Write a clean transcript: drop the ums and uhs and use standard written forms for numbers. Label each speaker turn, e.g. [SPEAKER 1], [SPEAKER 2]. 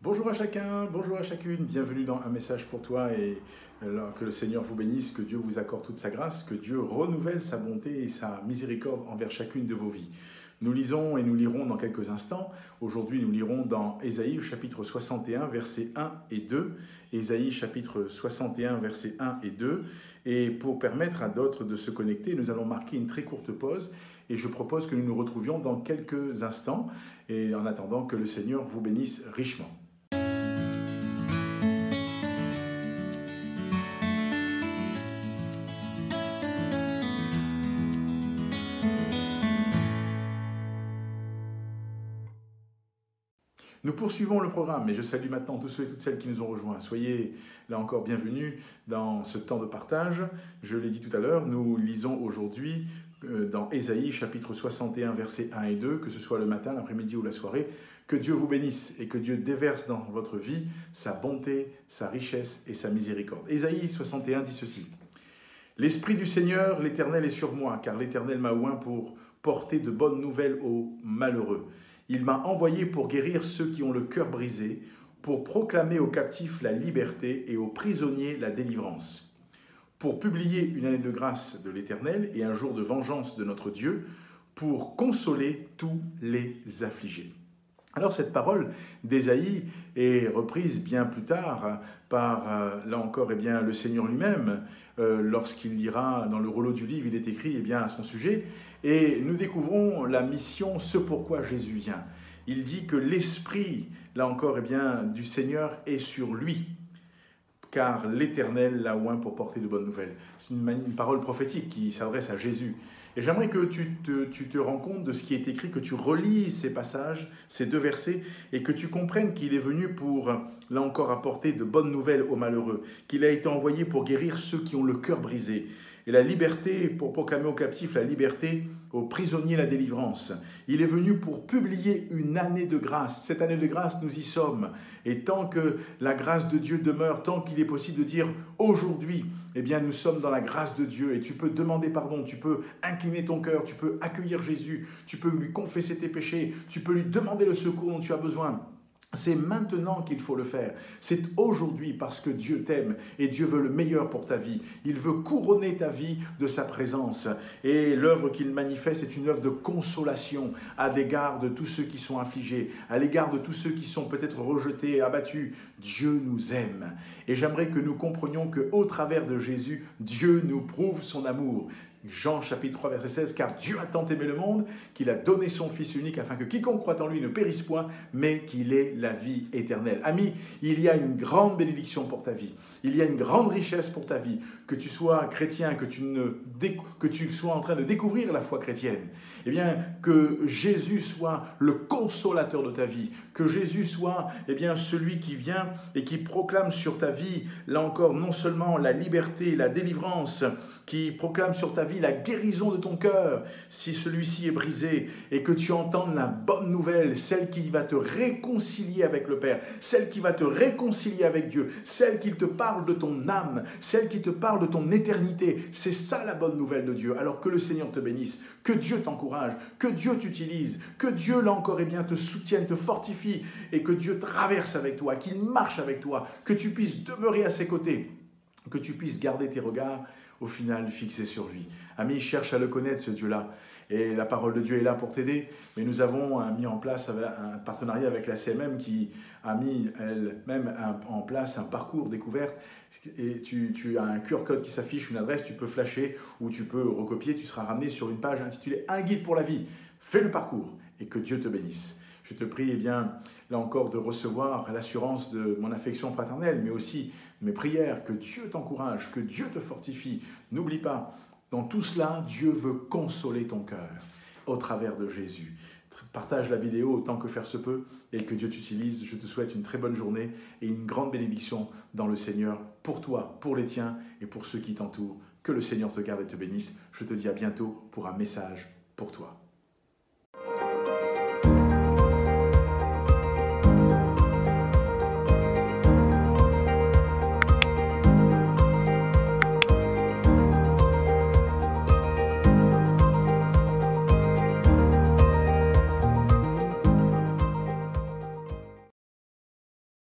[SPEAKER 1] Bonjour à chacun, bonjour à chacune, bienvenue dans Un message pour toi et que le Seigneur vous bénisse, que Dieu vous accorde toute sa grâce, que Dieu renouvelle sa bonté et sa miséricorde envers chacune de vos vies. Nous lisons et nous lirons dans quelques instants. Aujourd'hui, nous lirons dans Ésaïe, chapitre 61, versets 1 et 2. Ésaïe, chapitre 61, versets 1 et 2. Et pour permettre à d'autres de se connecter, nous allons marquer une très courte pause. Et je propose que nous nous retrouvions dans quelques instants. Et en attendant que le Seigneur vous bénisse richement. Nous poursuivons le programme et je salue maintenant tous ceux et toutes celles qui nous ont rejoints. Soyez là encore bienvenus dans ce temps de partage. Je l'ai dit tout à l'heure, nous lisons aujourd'hui dans Ésaïe chapitre 61 versets 1 et 2, que ce soit le matin, l'après-midi ou la soirée, que Dieu vous bénisse et que Dieu déverse dans votre vie sa bonté, sa richesse et sa miséricorde. Ésaïe 61 dit ceci: « L'Esprit du Seigneur, l'Éternel est sur moi, car l'Éternel m'a oint pour porter de bonnes nouvelles aux malheureux. Il m'a envoyé pour guérir ceux qui ont le cœur brisé, pour proclamer aux captifs la liberté et aux prisonniers la délivrance, pour publier une année de grâce de l'Éternel et un jour de vengeance de notre Dieu, pour consoler tous les affligés. » Alors cette parole d'Ésaïe est reprise bien plus tard par, là encore, le Seigneur lui-même. Lorsqu'il lira dans le rouleau du livre, il est écrit à son sujet. Et nous découvrons la mission, ce pourquoi Jésus vient. Il dit que l'Esprit, là encore, du Seigneur est sur lui, car l'Éternel l'a oint pour porter de bonnes nouvelles. C'est une parole prophétique qui s'adresse à Jésus. Et j'aimerais que tu te rends compte de ce qui est écrit, que tu relises ces passages, ces deux versets, et que tu comprennes qu'il est venu pour, là encore, apporter de bonnes nouvelles aux malheureux, qu'il a été envoyé pour guérir ceux qui ont le cœur brisé, et la liberté, pour proclamer aux captifs la liberté, aux prisonniers la délivrance. Il est venu pour publier une année de grâce. Cette année de grâce, nous y sommes. Et tant que la grâce de Dieu demeure, tant qu'il est possible de dire aujourd'hui, nous sommes dans la grâce de Dieu et tu peux demander pardon, tu peux incliner ton cœur, tu peux accueillir Jésus, tu peux lui confesser tes péchés, tu peux lui demander le secours dont tu as besoin. C'est maintenant qu'il faut le faire. C'est aujourd'hui parce que Dieu t'aime et Dieu veut le meilleur pour ta vie. Il veut couronner ta vie de sa présence. Et l'œuvre qu'il manifeste est une œuvre de consolation à l'égard de tous ceux qui sont affligés, à l'égard de tous ceux qui sont peut-être rejetés, abattus. Dieu nous aime. Et j'aimerais que nous comprenions qu'au travers de Jésus, Dieu nous prouve son amour. Jean chapitre 3 verset 16, « Car Dieu a tant aimé le monde qu'il a donné son Fils unique afin que quiconque croit en lui ne périsse point, mais qu'il ait la vie éternelle. » Ami, il y a une grande bénédiction pour ta vie. Il y a une grande richesse pour ta vie. Que tu sois chrétien, que tu sois en train de découvrir la foi chrétienne. Que Jésus soit le consolateur de ta vie. Que Jésus soit celui qui vient et qui proclame sur ta vie, là encore, non seulement la liberté, la délivrance, qui proclame sur ta vie la guérison de ton cœur, si celui-ci est brisé, et que tu entendes la bonne nouvelle, celle qui va te réconcilier avec le Père, celle qui va te réconcilier avec Dieu, celle qui te parle de ton âme, celle qui te parle de ton éternité. C'est ça la bonne nouvelle de Dieu. Alors que le Seigneur te bénisse, que Dieu t'encourage, que Dieu t'utilise, que Dieu, là encore, te soutienne, te fortifie, et que Dieu traverse avec toi, qu'il marche avec toi, que tu puisses demeurer à ses côtés, que tu puisses garder tes regards au final fixé sur lui. Ami, cherche à le connaître, ce Dieu-là. Et la parole de Dieu est là pour t'aider. Mais nous avons mis en place un partenariat avec la CMM qui a mis elle-même en place un parcours découverte. Et tu as un QR code qui s'affiche, une adresse, tu peux flasher ou tu peux recopier. Tu seras ramené sur une page intitulée « Un guide pour la vie ». Fais le parcours et que Dieu te bénisse. Je te prie, là encore, de recevoir l'assurance de mon affection fraternelle, mais aussi mes prières, que Dieu t'encourage, que Dieu te fortifie. N'oublie pas, dans tout cela, Dieu veut consoler ton cœur au travers de Jésus. Partage la vidéo autant que faire se peut et que Dieu t'utilise. Je te souhaite une très bonne journée et une grande bénédiction dans le Seigneur pour toi, pour les tiens et pour ceux qui t'entourent. Que le Seigneur te garde et te bénisse. Je te dis à bientôt pour un message pour toi.